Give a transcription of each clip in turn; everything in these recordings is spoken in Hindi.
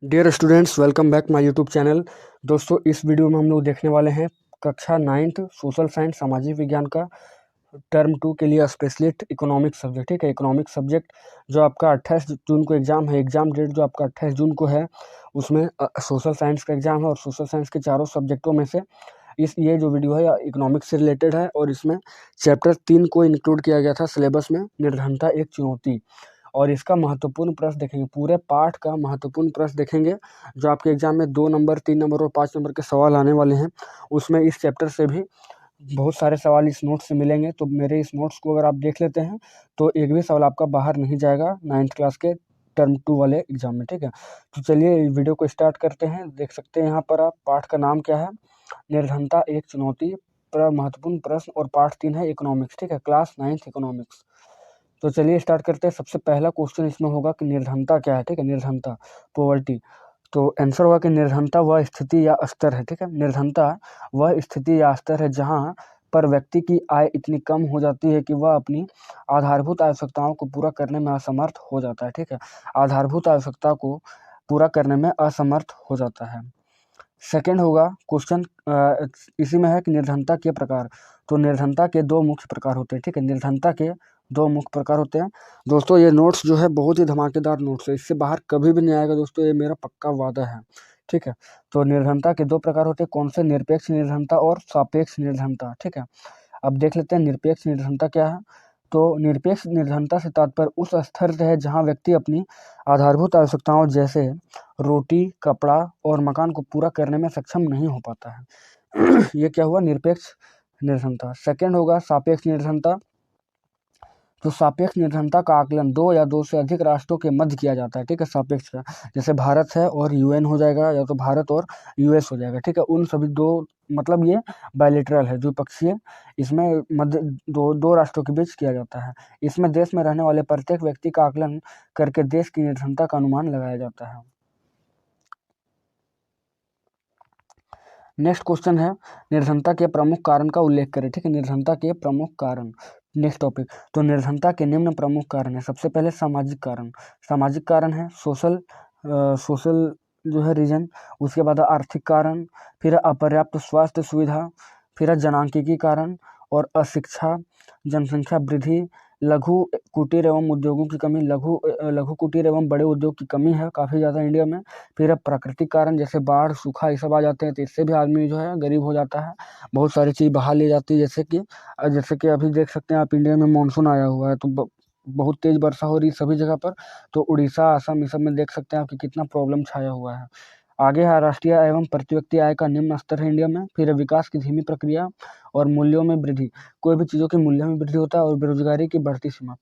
Dear students, welcome back my YouTube channel. दोस्तों, इस वीडियो में हम लोग देखने वाले हैं कक्षा 9th सोशल साइंस सामाजिक विज्ञान का टर्म 2 के लिए स्पेशलिस्ट इकोनॉमिक सब्जेक्ट। ठीक है, इकोनॉमिक सब्जेक्ट जो आपका 28 जून को एग्जाम है। एग्जाम डेट जो आपका 28 जून को है, उसमें सोशल साइंस का एग्जाम है और सोशल साइंस के चारों सब्जेक्टों में से ये जो वीडियो है इकोनॉमिक्स से रिलेटेड है और इसमें चैप्टर 3 को इंक्लूड किया गया था सिलेबस में, निर्धनता एक चुनौती। और इसका महत्वपूर्ण प्रश्न देखेंगे, पूरे पाठ का महत्वपूर्ण प्रश्न देखेंगे जो आपके एग्जाम में 2 नंबर, 3 नंबर और 5 नंबर के सवाल आने वाले हैं। उसमें इस चैप्टर से भी बहुत सारे सवाल इस नोट से मिलेंगे, तो मेरे इस नोट्स को अगर आप देख लेते हैं तो एक भी सवाल आपका बाहर नहीं जाएगा 9th क्लास के टर्म 2 वाले एग्जाम में। ठीक है, तो चलिए वीडियो को स्टार्ट करते हैं। देख सकते हैं यहाँ पर आप, पाठ का नाम क्या है, निर्धनता एक चुनौती, महत्वपूर्ण प्रश्न, और पार्ट 3 है इकोनॉमिक्स। ठीक है, क्लास 9th इकोनॉमिक्स। तो चलिए स्टार्ट करते हैं। सबसे पहला क्वेश्चन इसमें होगा कि निर्धनता क्या है। ठीक है, निर्धनता, पॉवर्टी। तो आंसर होगा कि निर्धनता वह स्थिति या स्तर है। ठीक है, निर्धनता वह स्थिति या स्तर है जहाँ पर व्यक्ति की आय इतनी कम हो जाती है कि वह अपनी आधारभूत आवश्यकताओं को पूरा करने में असमर्थ हो जाता है। ठीक है, आधारभूत आवश्यकता को पूरा करने में असमर्थ हो जाता है। सेकंड होगा क्वेश्चन, इसी में है कि निर्धनता के प्रकार। तो निर्धनता के दो मुख्य प्रकार होते हैं। ठीक है, निर्धनता के दो मुख्य प्रकार होते हैं। दोस्तों, ये नोट्स जो है बहुत ही धमाकेदार नोट्स है, इससे बाहर कभी भी नहीं आएगा दोस्तों, ये मेरा पक्का वादा है। ठीक है, तो निर्धनता के दो प्रकार होते हैं। कौन से? निरपेक्ष निर्धनता और सापेक्ष निर्धनता। ठीक है, अब देख लेते हैं निरपेक्ष निर्धनता क्या है। तो निरपेक्ष निर्धनता से तात्पर्य उस स्तर से है जहाँ व्यक्ति अपनी आधारभूत आवश्यकताओं जैसे रोटी, कपड़ा और मकान को पूरा करने में सक्षम नहीं हो पाता है। ये क्या हुआ? निरपेक्ष निर्धनता। सेकंड होगा सापेक्ष निर्धनता। तो सापेक्ष निर्धनता का आकलन दो या दो से अधिक राष्ट्रों के मध्य किया जाता है। ठीक है, सापेक्ष का जैसे भारत है और यूएन हो जाएगा, या तो भारत और यूएस हो जाएगा। ठीक है, उन सभी दो, मतलब ये बायलैटरल है, द्विपक्षीय। इसमें मध्य दो राष्ट्रों के बीच किया जाता है। इसमें देश में रहने वाले प्रत्येक व्यक्ति का आकलन करके देश की निर्धनता का अनुमान लगाया जाता है। नेक्स्ट क्वेश्चन है, निर्धनता के प्रमुख कारण का उल्लेख करें। ठीक है, निर्धनता के प्रमुख कारण। नेक्स्ट टॉपिक, तो निर्धनता के निम्न प्रमुख कारण है। सबसे पहले सामाजिक कारण। सामाजिक कारण है सोशल जो है रीजन। उसके बाद आर्थिक कारण, फिर अपर्याप्त स्वास्थ्य सुविधा, फिर जनांकिकी कारण और अशिक्षा, जनसंख्या वृद्धि, लघु कुटीर एवं उद्योगों की कमी। लघु कुटीर एवं बड़े उद्योग की कमी है काफ़ी ज़्यादा इंडिया में। फिर अब प्राकृतिक कारण जैसे बाढ़, सूखा, ये सब आ जाते हैं, तो इससे भी आदमी जो है गरीब हो जाता है। बहुत सारी चीज़ बहा ली जाती है, जैसे कि अभी देख सकते हैं आप, इंडिया में मानसून आया हुआ है, तो बहुत तेज़ वर्षा हो रही है सभी जगह पर। तो उड़ीसा, असम, ये सब में देख सकते हैं आप कि कितना प्रॉब्लम छाया हुआ है। आगे है राष्ट्रीय एवं प्रति व्यक्ति आय का निम्न स्तर है इंडिया में। फिर विकास की धीमी प्रक्रिया और मूल्यों में वृद्धि। कोई भी चीज़ों के मूल्य में वृद्धि होता है। और बेरोजगारी की बढ़ती सीमा।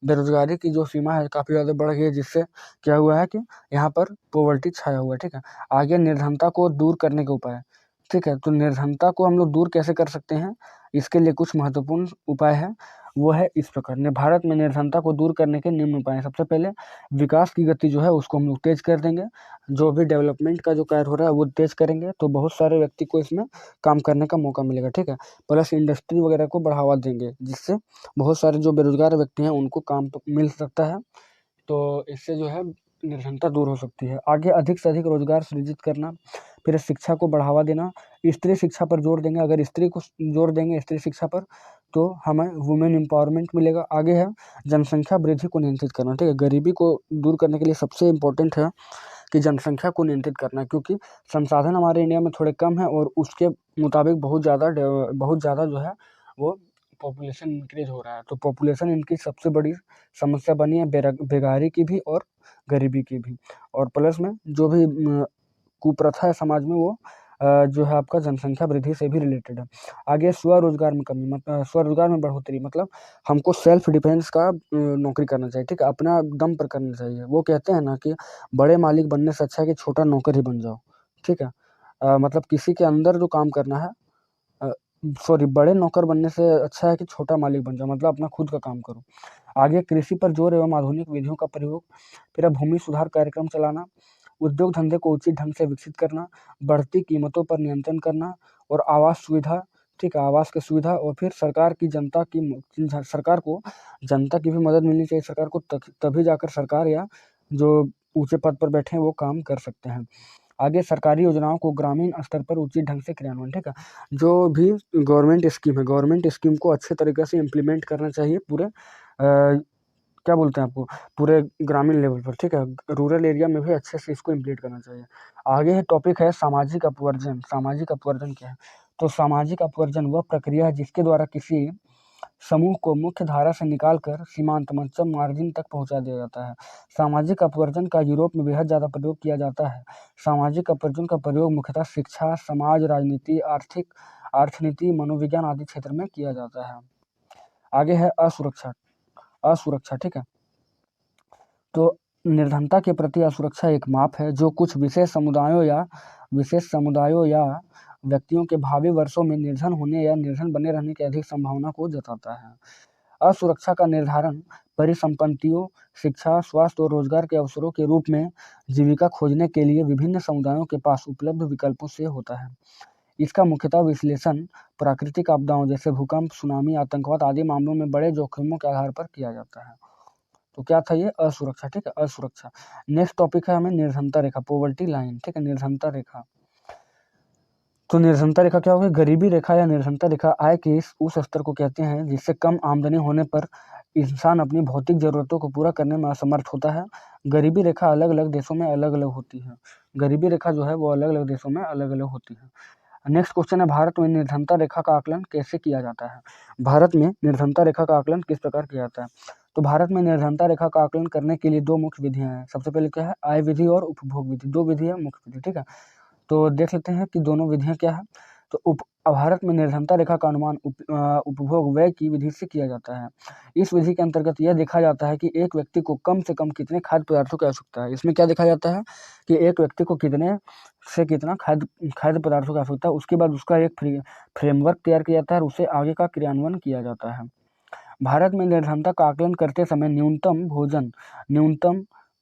बेरोजगारी की जो सीमा है काफ़ी ज़्यादा बढ़ गई है, जिससे क्या हुआ है कि यहाँ पर पॉवर्टी छाया हुआ है। ठीक है, आगे निर्धनता को दूर करने के उपाय। ठीक है, तो निर्धनता को हम लोग दूर कैसे कर सकते हैं, इसके लिए कुछ महत्वपूर्ण उपाय है। वो है इस प्रकार, ने भारत में निर्धनता को दूर करने के निम्न उपाय हैं। सबसे पहले विकास की गति जो है उसको हम लोग तेज कर देंगे। जो भी डेवलपमेंट का जो कार्य हो रहा है वो तेज करेंगे, तो बहुत सारे व्यक्ति को इसमें काम करने का मौका मिलेगा। ठीक है, प्लस इंडस्ट्री वगैरह को बढ़ावा देंगे, जिससे बहुत सारे जो बेरोजगार व्यक्ति हैं उनको काम मिल सकता है। तो इससे जो है निर्धनता दूर हो सकती है। आगे अधिक से अधिक रोजगार सृजित करना, फिर शिक्षा को बढ़ावा देना, स्त्री शिक्षा पर जोर देंगे। अगर स्त्री को जोर देंगे स्त्री शिक्षा पर, तो हमें वुमेन एम्पावरमेंट मिलेगा। आगे है जनसंख्या वृद्धि को नियंत्रित करना। ठीक है, गरीबी को दूर करने के लिए सबसे इम्पोर्टेंट है कि जनसंख्या को नियंत्रित करना, क्योंकि संसाधन हमारे इंडिया में थोड़े कम है और उसके मुताबिक बहुत ज़्यादा जो है वो पॉपुलेशन इंक्रीज हो रहा है। तो पॉपुलेशन इंक्रीज सबसे बड़ी समस्या बनी है, बेगारी की भी और गरीबी की भी। और प्लस में जो भी कुप्रथा है समाज में, वो जो है आपका जनसंख्या वृद्धि से भी रिलेटेड है। आगे स्वरोजगार में कमी, मतलब स्वरोजगार में बढ़ोतरी, मतलब हमको सेल्फ डिफेंस का नौकरी करना चाहिए। ठीक है, अपना दम पर करना चाहिए। वो कहते हैं ना कि बड़े मालिक बनने से अच्छा है कि छोटा नौकर ही बन जाओ। ठीक है, मतलब किसी के अंदर जो काम करना है, बड़े नौकर बनने से अच्छा है कि छोटा मालिक बन जाओ, मतलब अपना खुद का काम करो। आगे कृषि पर जोर एवं आधुनिक विधियों का प्रयोग, फिर भूमि सुधार कार्यक्रम चलाना, उद्योग धंधे को उचित ढंग से विकसित करना, बढ़ती कीमतों पर नियंत्रण करना और आवास सुविधा। ठीक है, आवास की सुविधा। और फिर सरकार को जनता की भी मदद मिलनी चाहिए सरकार को, तभी जाकर सरकार या जो ऊंचे पद पर बैठे हैं वो काम कर सकते हैं। आगे सरकारी योजनाओं को ग्रामीण स्तर पर उचित ढंग से क्रियान्वयन, ठीक है। जो भी गवर्नमेंट स्कीम है, गवर्नमेंट स्कीम को अच्छे तरीके से इम्प्लीमेंट करना चाहिए पूरे क्या बोलते हैं आपको, पूरे ग्रामीण लेवल पर, ठीक है। रूरल एरिया में भी अच्छे से इसको इम्प्लीमेंट करना चाहिए। आगे है टॉपिक है सामाजिक अपवर्जन। सामाजिक अपवर्जन क्या है? तो सामाजिक अपवर्जन वह प्रक्रिया है जिसके द्वारा किसी समूह को मुख्य धारा से निकालकर सीमांत मतलब मार्जिन तक पहुंचा दिया जाता है। सामाजिक अपवर्जन का यूरोप में बेहद ज़्यादा प्रयोग किया जाता है। सामाजिक अपवर्जन का प्रयोग मुख्यतः शिक्षा, समाज, राजनीति, अर्थनीति, मनोविज्ञान आदि क्षेत्र में किया जाता है। आगे है असुरक्षा। असुरक्षा, ठीक है। तो निर्धनता के प्रति असुरक्षा एक माप है जो कुछ विशेष समुदायों या व्यक्तियों के भावी वर्षों में निर्धन होने या निर्धन बने रहने की अधिक संभावना को जताता है। असुरक्षा का निर्धारण परिसंपत्तियों, शिक्षा, स्वास्थ्य और रोजगार के अवसरों के रूप में जीविका खोजने के लिए विभिन्न समुदायों के पास उपलब्ध विकल्पों से होता है। इसका मुख्यतः विश्लेषण प्राकृतिक आपदाओं जैसे भूकंप, सुनामी, आतंकवाद आदि मामलों में बड़े जोखिमों के आधार पर किया जाता है। तो क्या था ये? असुरक्षा, ठीक है, असुरक्षा। नेक्स्ट टॉपिक है हमें निर्धनता रेखा, पॉवर्टी लाइन, ठीक है, निर्धनता रेखा। तो निर्धनता रेखा क्या होगी? गरीबी रेखा या निर्धनता रेखा आय के उस स्तर को कहते हैं जिससे कम आमदनी होने पर इंसान अपनी भौतिक जरूरतों को पूरा करने में असमर्थ होता है। गरीबी रेखा अलग अलग देशों में अलग अलग होती है। गरीबी रेखा जो है वो अलग अलग देशों में अलग अलग होती है। नेक्स्ट क्वेश्चन है, भारत में निर्धनता रेखा का आकलन कैसे किया जाता है? भारत में निर्धनता रेखा का आकलन किस प्रकार किया जाता है? तो भारत में निर्धनता रेखा का आकलन करने के लिए दो मुख्य विधियां हैं। सबसे पहले क्या है? आय विधि और उपभोग विधि। दो विधि है, मुख्य विधि, ठीक है। तो देख लेते हैं कि दोनों विधियां क्या है। तो भारत में निर्धनता रेखा का अनुमान उपभोग व्यय की विधि से किया जाता है। इस विधि के अंतर्गत यह देखा जाता है कि एक व्यक्ति को कम से कम कितने खाद्य पदार्थों की आवश्यकता है। इसमें क्या देखा जाता है कि एक व्यक्ति को कितने से कितना खाद्य पदार्थों की आवश्यकता है, उसके बाद उसका एक फ्रेमवर्क तैयार किया जाता है और उसे आगे का क्रियान्वयन किया जाता है। भारत में निर्धनता का आकलन करते समय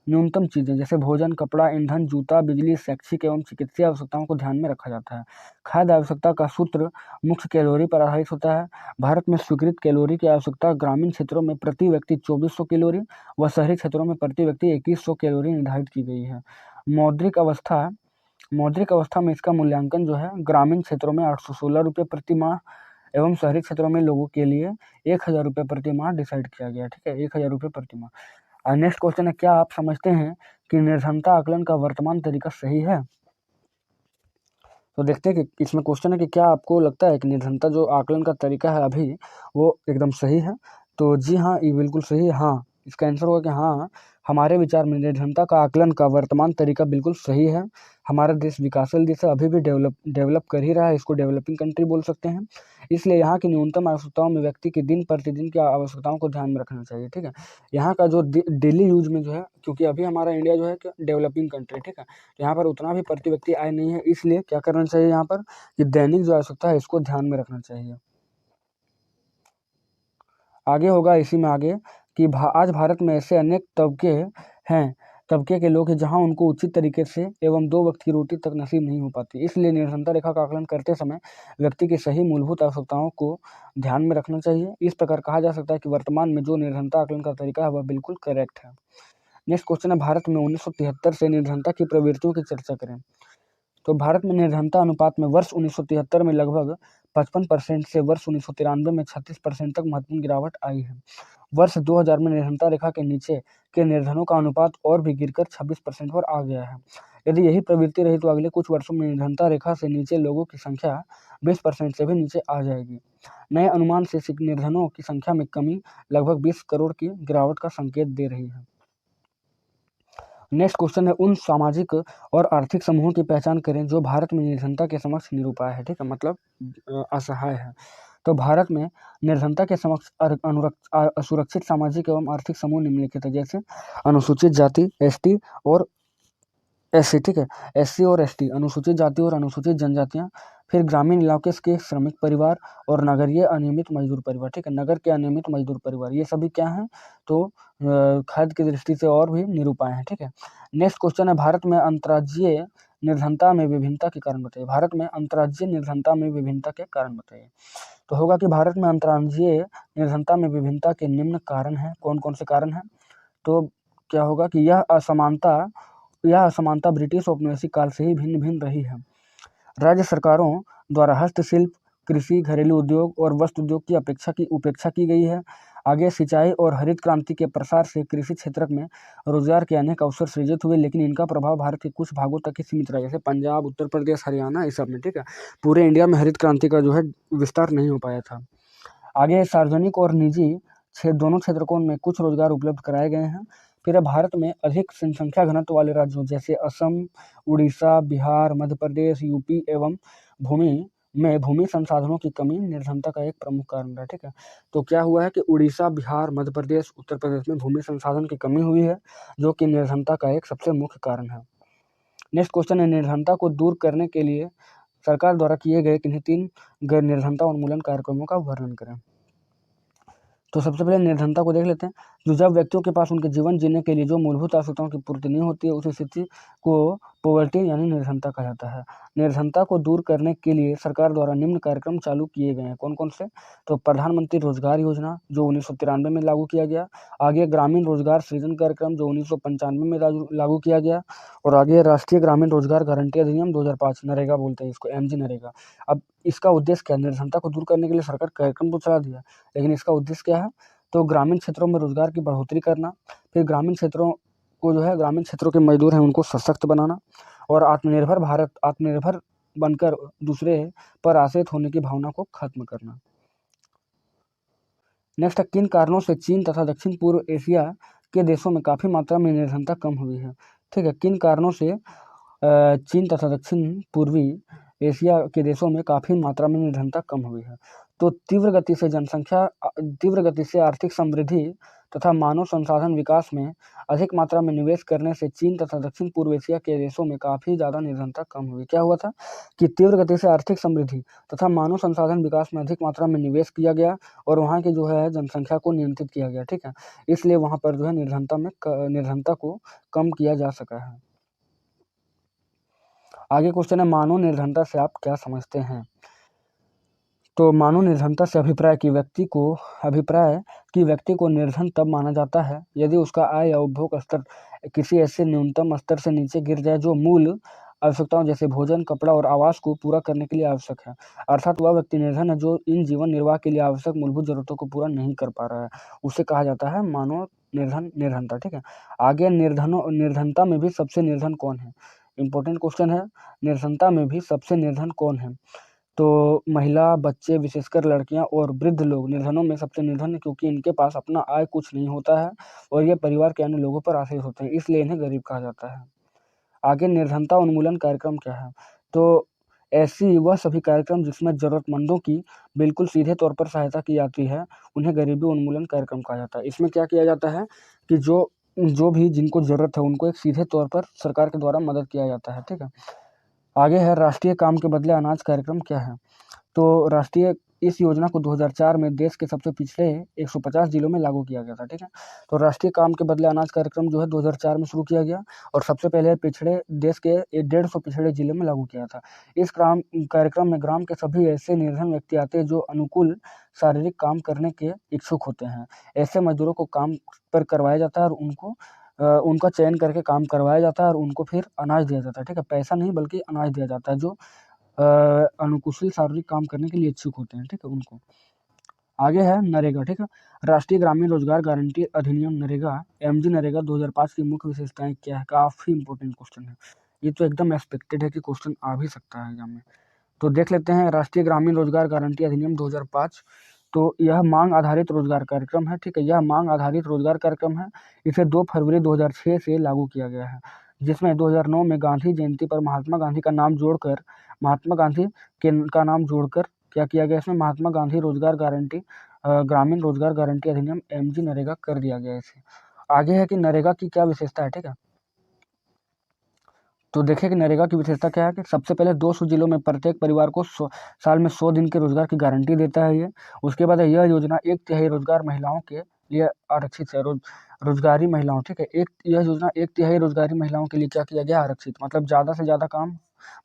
न्यूनतम चीजें जैसे भोजन, कपड़ा, ईंधन, जूता, बिजली, शैक्षिक एवं चिकित्सीय आवश्यकताओं को ध्यान में रखा जाता है। खाद्य आवश्यकता का सूत्र मुख्य कैलोरी पर आधारित होता है। भारत में स्वीकृत कैलोरी की आवश्यकता ग्रामीण क्षेत्रों में प्रति व्यक्ति 2400 कैलोरी व शहरी क्षेत्रों में प्रति व्यक्ति 2100 कैलोरी निर्धारित की गई है। मौद्रिक अवस्था में इसका मूल्यांकन जो है ग्रामीण क्षेत्रों में 816 रुपये प्रति माह एवं शहरी क्षेत्रों में लोगों के लिए 1000 रुपये प्रति माह डिसाइड किया गया, ठीक है, 1000 रुपये प्रति माह। नेक्स्ट क्वेश्चन है, क्या आप समझते हैं कि निर्धनता आकलन का वर्तमान तरीका सही है? तो देखते हैं कि इसमें क्वेश्चन है कि क्या आपको लगता है कि निर्धनता जो आकलन का तरीका है अभी वो एकदम सही है? तो जी हाँ, ये बिल्कुल सही है। हाँ, इसका आंसर होगा कि हाँ, हमारे विचार में निर्धनता का आकलन का वर्तमान तरीका बिल्कुल सही है। हमारा देश विकासशील देश है, अभी भी डेवलप कर ही रहा है, इसको डेवलपिंग कंट्री बोल सकते हैं। इसलिए यहाँ की न्यूनतम आवश्यकताओं में व्यक्ति की दिन प्रतिदिन की आवश्यकताओं को ध्यान में रखना चाहिए, ठीक है। यहाँ का जो डेली यूज में जो है, क्योंकि अभी हमारा इंडिया जो है कि डेवलपिंग कंट्री, ठीक है, तो यहाँ पर उतना भी प्रति व्यक्ति आय नहीं है, इसलिए क्या करना चाहिए यहाँ पर कि दैनिक जो आवश्यकता है इसको ध्यान में रखना चाहिए। आगे होगा इसी में आगे कि आज भारत में ऐसे अनेक तबके के लोग हैं जहां उनको उचित तरीके से एवं 2 वक्त की रोटी तक नसीब नहीं हो पाती। इसलिए निर्धनता रेखा का आकलन करते समय व्यक्ति की सही मूलभूत आवश्यकताओं को ध्यान में रखना चाहिए। इस प्रकार कहा जा सकता है कि वर्तमान में जो निर्धनता आकलन का तरीका है वह बिल्कुल करेक्ट है। नेक्स्ट क्वेश्चन है, भारत में 1973 से निर्धनता की प्रवृत्तियों की चर्चा करें। तो भारत में निर्धनता अनुपात में वर्ष 1973 में लगभग 55% से वर्ष 1993 में 36% तक महत्वपूर्ण गिरावट आई है। वर्ष 2000 में निर्धनता रेखा के नीचे के निर्धनों का अनुपात और भी गिरकर 26% पर आ गया है। यदि यही प्रवृत्ति रही तो अगले कुछ वर्षों में निर्धनता रेखा से नीचे लोगों की संख्या 20% से भी नीचे आ जाएगी। नए अनुमान से निर्धनों की संख्या में कमी लगभग 20 करोड़ की गिरावट का संकेत दे रही है। नेक्स्ट क्वेश्चन है, उन सामाजिक और आर्थिक समूहों की पहचान करें जो भारत में निर्धनता के समक्ष निरुपाय है, ठीक है, मतलब असहाय है। तो भारत में निर्धनता के समक्ष असुरक्षित सामाजिक एवं आर्थिक समूह निम्नलिखित है, जैसे अनुसूचित जाति एसटी और एससी, ठीक है, एससी और एसटी, अनुसूचित जाति और अनुसूचित जनजातियां, फिर ग्रामीण इलाके के श्रमिक परिवार और नगरीय अनियमित मजदूर परिवार, ठीक है, नगर के अनियमित मजदूर परिवार, ये सभी क्या हैं? तो खाद्य की दृष्टि से और भी निरूपाय हैं, ठीक है। नेक्स्ट क्वेश्चन है, भारत में अंतर्राज्यीय निर्धनता में विभिन्नता के कारण बताइए। भारत में अंतर्राज्यीय निर्धनता में विभिन्नता के कारण बताइए। तो होगा कि भारत में अंतर्राज्यीय निर्धनता में विभिन्नता के निम्न कारण हैं। कौन कौन से कारण हैं? तो क्या होगा कि यह असमानता ब्रिटिश औपनिवेशिक काल से ही भिन्न भिन्न रही है। राज्य सरकारों द्वारा हस्तशिल्प, कृषि, घरेलू उद्योग और वस्त्र उद्योग की उपेक्षा की गई है। आगे सिंचाई और हरित क्रांति के प्रसार से कृषि क्षेत्र में रोजगार के अनेक अवसर सृजित हुए, लेकिन इनका प्रभाव भारत के कुछ भागों तक ही सीमित रहा, जैसे पंजाब, उत्तर प्रदेश, हरियाणा, इस सब में। ठीक है, पूरे इंडिया में हरित क्रांति का जो है विस्तार नहीं हो पाया था। आगे सार्वजनिक और निजी दोनों क्षेत्रों में कुछ रोजगार उपलब्ध कराए गए हैं। फिर भारत में अधिक जनसंख्या घनत्व वाले राज्यों जैसे असम, उड़ीसा, बिहार, मध्य प्रदेश, यूपी एवं भूमि संसाधनों की कमी निर्धनता का एक प्रमुख कारण रहा। ठीक है, तो क्या हुआ है कि उड़ीसा, बिहार, मध्य प्रदेश, उत्तर प्रदेश में भूमि संसाधन की कमी हुई है, जो कि निर्धनता का एक सबसे मुख्य कारण है। नेक्स्ट क्वेश्चन है, निर्धनता को दूर करने के लिए सरकार द्वारा किए गए किन्हीं 3 गैर निर्धनता उन्मूलन कार्यक्रमों का वर्णन करें। तो सबसे पहले निर्धनता को देख लेते हैं। जो जब व्यक्तियों के पास उनके जीवन जीने के लिए जो मूलभूत आवश्यकताओं की पूर्ति नहीं होती है, उस स्थिति को पॉवर्टी यानी निर्धनता कहा जाता है। निर्धनता को दूर करने के लिए सरकार द्वारा निम्न कार्यक्रम चालू किए गए हैं। कौन कौन से? तो प्रधानमंत्री रोजगार योजना, जो 1993 में लागू किया गया। आगे ग्रामीण रोजगार सृजन कार्यक्रम, जो 1995 में लागू किया गया। और आगे राष्ट्रीय ग्रामीण रोजगार गारंटी अधिनियम 2005, नरेगा बोलते हैं इसको, MG नरेगा। अब इसका उद्देश्य क्या है? निर्धनता को दूर करने के लिए सरकार कार्यक्रम तो चला दिया, लेकिन इसका उद्देश्य क्या है? तो ग्रामीण क्षेत्रों में रोजगार की बढ़ोतरी करना, फिर ग्रामीण क्षेत्रों को जो है ग्रामीण क्षेत्रों के मजदूर हैं उनको सशक्त बनाना, और आत्मनिर्भर बनकर दूसरे पर आश्रित होने की भावना को खत्म करना। नेक्स्ट है, किन कारणों से चीन तथा दक्षिण पूर्व एशिया के देशों में काफ़ी मात्रा में निर्धनता कम हुई है? ठीक है, किन कारणों से चीन तथा दक्षिण पूर्वी एशिया के देशों में काफ़ी मात्रा में निर्धनता कम हुई है? तो तीव्र गति से आर्थिक समृद्धि तथा मानव संसाधन विकास में अधिक मात्रा में निवेश करने से चीन तथा दक्षिण पूर्व एशिया के देशों में काफ़ी ज़्यादा निर्धनता कम हुई। क्या हुआ था कि तीव्र गति से आर्थिक समृद्धि तथा मानव संसाधन विकास में अधिक मात्रा में निवेश किया गया और वहाँ की जो है जनसंख्या को नियंत्रित किया गया। ठीक है, इसलिए वहाँ पर जो है निर्धनता को कम किया जा सका है। आगे क्वेश्चन है, मानव निर्धनता से आप क्या समझते हैं? तो मानव निर्धनता से अभिप्राय कि व्यक्ति को निर्धन तब माना जाता है यदि उसका आय या उपभोग स्तर किसी ऐसे न्यूनतम स्तर से नीचे गिर जाए जो मूल आवश्यकताओं जैसे भोजन, कपड़ा और आवास को पूरा करने के लिए आवश्यक है। अर्थात वह व्यक्ति निर्धन है जो इन जीवन निर्वाह के लिए आवश्यक मूलभूत जरूरतों को पूरा नहीं कर पा रहा है, उसे कहा जाता है मानव निर्धनता। ठीक है, आगे निर्धनता में भी सबसे निर्धन कौन है? इंपॉर्टेंट क्वेश्चन है, निर्धनता में भी सबसे निर्धन कौन है? तो महिला, बच्चे, विशेषकर लड़कियां और वृद्ध लोग निर्धनों में सबसे निर्धन है, क्योंकि इनके पास अपना आय कुछ नहीं होता है और ये परिवार के अन्य लोगों पर आश्रित होते हैं, इसलिए इन्हें गरीब कहा जाता है। आगे निर्धनता उन्मूलन कार्यक्रम क्या है? तो ऐसी वह सभी कार्यक्रम जिसमें जरूरतमंदों की बिल्कुल सीधे तौर पर सहायता की जाती है, उन्हें गरीबी उन्मूलन कार्यक्रम कहा जाता है। इसमें क्या किया जाता है कि जो भी जिनको जरूरत है उनको एक सीधे तौर पर सरकार के द्वारा मदद किया जाता है। ठीक है, आगे है राष्ट्रीय काम के बदले अनाज कार्यक्रम क्या है? तो इस योजना को 2004 में देश के सबसे पिछड़े 150 जिलों में लागू किया गया था। ठीक है, तो राष्ट्रीय काम के बदले अनाज कार्यक्रम जो है 2004 में शुरू किया गया और सबसे पहले देश के 150 पिछड़े जिलों में लागू किया था। इस कार्यक्रम में ग्राम के सभी ऐसे निर्धन व्यक्ति आते हैं जो अनुकूल शारीरिक काम करने के इच्छुक होते हैं। ऐसे मजदूरों को काम पर करवाया जाता है और उनका चयन करके काम करवाया जाता है और उनको फिर अनाज दिया जाता है। ठीक है, पैसा नहीं बल्कि अनाज दिया जाता है, जो अनुकुशल शारीरिक काम करने के लिए इच्छुक होते हैं। ठीक है, उनको। आगे है नरेगा। ठीक है, राष्ट्रीय ग्रामीण रोजगार गारंटी अधिनियम नरेगा, MG नरेगा 2005 की मुख्य विशेषताएं क्या है? काफी इंपॉर्टेंट क्वेश्चन है, ये तो एकदम एक्सपेक्टेड है कि क्वेश्चन आ भी सकता है एग्जाम में। तो देख लेते हैं, राष्ट्रीय ग्रामीण रोजगार गारंटी अधिनियम 2005, तो यह मांग आधारित रोजगार कार्यक्रम है। ठीक है, यह मांग आधारित रोजगार कार्यक्रम है। इसे 2 फरवरी 2006 से लागू किया गया है, जिसमें 2009 में गांधी जयंती पर महात्मा गांधी का नाम जोड़कर क्या किया गया? इसमें महात्मा गांधी ग्रामीण रोजगार गारंटी अधिनियम MG नरेगा कर दिया गया इसे। आगे है कि नरेगा की क्या विशेषता है? ठीक है, तो देखिए कि नरेगा की विशेषता क्या है कि सबसे पहले 200 जिलों में प्रत्येक परिवार को साल में 100 दिन के रोजगार की गारंटी देता है ये। उसके बाद यह योजना 1/3 रोजगार महिलाओं के लिए आरक्षित है, रोजगारी महिलाओं। ठीक है, यह योजना 1/3 रोजगारी महिलाओं के लिए क्या किया गया? आरक्षित, मतलब ज़्यादा से ज़्यादा काम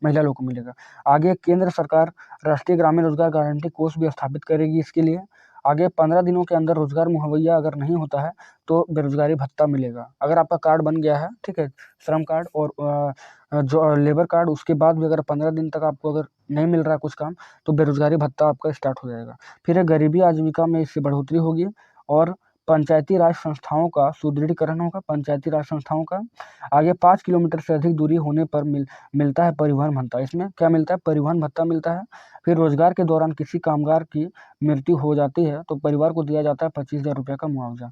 महिला लोग को मिलेगा। आगे केंद्र सरकार राष्ट्रीय ग्रामीण रोजगार गारंटी कोष भी स्थापित करेगी इसके लिए। आगे 15 दिनों के अंदर रोजगार मुहैया अगर नहीं होता है तो बेरोजगारी भत्ता मिलेगा। अगर आपका कार्ड बन गया है, ठीक है, श्रम कार्ड और जो लेबर कार्ड, उसके बाद भी अगर 15 दिन तक आपको अगर नहीं मिल रहा है कुछ काम, तो बेरोजगारी भत्ता आपका स्टार्ट हो जाएगा। फिर है गरीबी आजीविका में इससे बढ़ोतरी होगी और पंचायती राज संस्थाओं का सुदृढ़ीकरण होगा। पंचायती राज संस्थाओं का आगे 5 किलोमीटर से अधिक दूरी होने पर मिलता है परिवहन भत्ता। इसमें क्या मिलता है? परिवहन भत्ता मिलता है। फिर रोजगार के दौरान किसी कामगार की मृत्यु हो जाती है तो परिवार को दिया जाता है 25,000 रुपये का मुआवजा।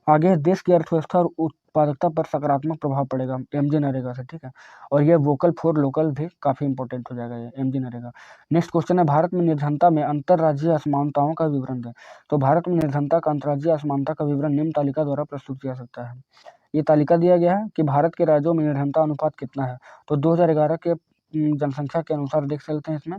आगे देश की अर्थव्यवस्था और उत्पादकता पर सकारात्मक प्रभाव पड़ेगा एमजी नरेगा से, ठीक है। और ये वोकल फॉर लोकल भी काफ़ी इंपॉर्टेंट हो जाएगा ये एमजी नरेगा। नेक्स्ट क्वेश्चन है, भारत में निर्धनता में अंतर्राज्यीय असमानताओं का विवरण दें। तो भारत में निर्धनता का अंतर्राज्यीय असमानता का विवरण निम्न तालिका द्वारा प्रस्तुत किया सकता है। ये तालिका दिया गया है कि भारत के राज्यों में निर्धनता अनुपात कितना है। तो 2011 के जनसंख्या के अनुसार देख सकते हैं, इसमें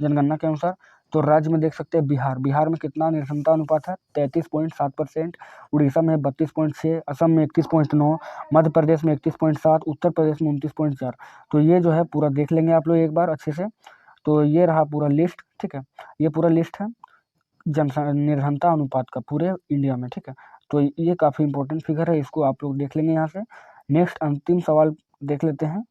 जनगणना के अनुसार। तो राज्य में देख सकते हैं बिहार में कितना निर्धनता अनुपात है? 33.7%। उड़ीसा में 32.6, असम में 31.9, मध्य प्रदेश में 31.7, उत्तर प्रदेश में 29.4। तो ये जो है पूरा देख लेंगे आप लोग एक बार अच्छे से। तो ये रहा पूरा लिस्ट, ठीक है, ये पूरा लिस्ट है निर्धनता अनुपात का पूरे इंडिया में, ठीक है। तो ये काफ़ी इंपॉर्टेंट फिगर है, इसको आप लोग देख लेंगे यहाँ से। नेक्स्ट अंतिम सवाल देख लेते हैं।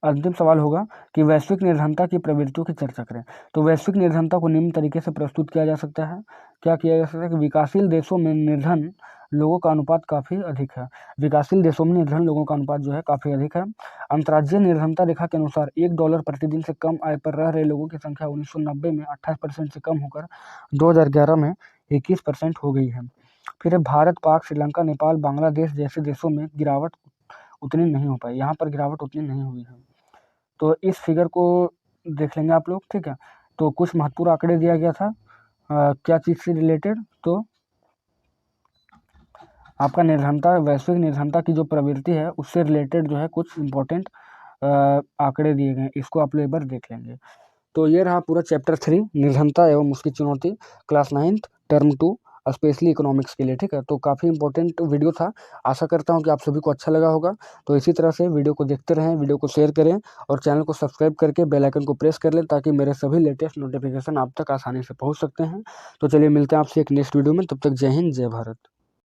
अंतिम सवाल होगा कि वैश्विक निर्धनता की प्रवृत्तियों की चर्चा करें। तो वैश्विक निर्धनता को निम्न तरीके से प्रस्तुत किया जा सकता है। क्या किया जा सकता है कि विकासशील देशों में निर्धन लोगों का अनुपात काफ़ी अधिक है। विकासशील देशों में निर्धन लोगों का अनुपात जो है काफ़ी अधिक है। अंतर्राज्यीय निर्धनता रेखा के अनुसार $1 प्रतिदिन से कम आय पर रह रहे लोगों की संख्या 1990 में 28% से कम होकर 2011 में 21% हो गई है। फिर भारत, पाक, श्रीलंका, नेपाल, बांग्लादेश जैसे देशों में गिरावट उतनी नहीं हो पाई, यहाँ पर गिरावट उतनी नहीं हुई है। तो इस फिगर को देख लेंगे आप लोग, ठीक है। तो कुछ महत्वपूर्ण आंकड़े दिया गया था क्या चीज़ से रिलेटेड, तो आपका निर्धनता, वैश्विक निर्धनता की जो प्रवृत्ति है उससे रिलेटेड जो है कुछ इंपॉर्टेंट आंकड़े दिए गए, इसको आप लोग एक बार देख लेंगे। तो ये रहा पूरा चैप्टर 3 निर्धनता एवं उसकी चुनौती, class 9th term 2 specially economics के लिए, ठीक है। तो काफ़ी इंपॉर्टेंट वीडियो था, आशा करता हूँ कि आप सभी को अच्छा लगा होगा। तो इसी तरह से वीडियो को देखते रहें, वीडियो को शेयर करें और चैनल को सब्सक्राइब करके बेल आइकन को प्रेस कर लें ताकि मेरे सभी लेटेस्ट नोटिफिकेशन आप तक आसानी से पहुँच सकते हैं। तो चलिए मिलते हैं आपसे एक नेक्स्ट वीडियो में, तब तक जय हिंद, जय भारत।